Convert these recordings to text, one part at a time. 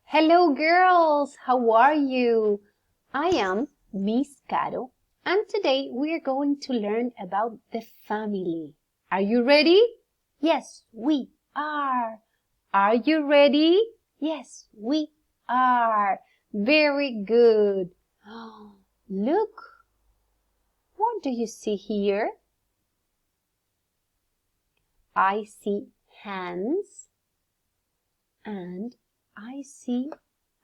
Hello girls, how are you? I am Miss Caro and today we are going to learn about the family. Are you ready? Yes, we are. Are you ready? Yes, we are. Very good. Look, what do you see here? I see hands and I see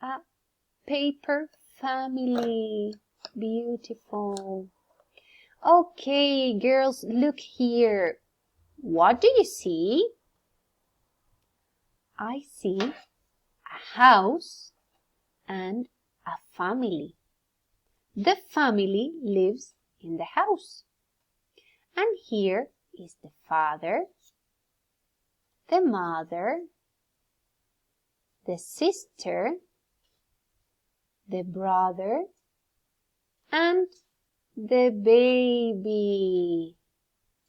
a paper family. Beautiful. Okay, girls, look here. What do you see? I see a house and a family. The family lives in the house. And here is the father, the mother, the sister, the brother, and the baby.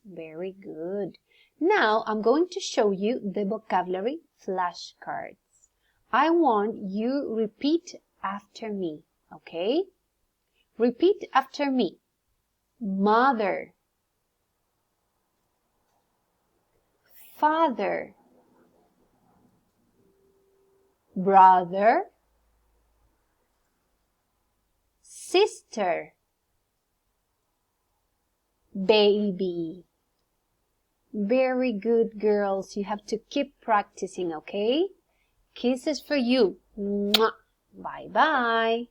Very good. Now I'm going to show you the vocabulary flashcards. I want you repeat after me, okay? Repeat after me. Mother, father, brother, sister, baby. Very good, girls. You have to keep practicing, okay? Kisses for you. Mwah. Bye-bye.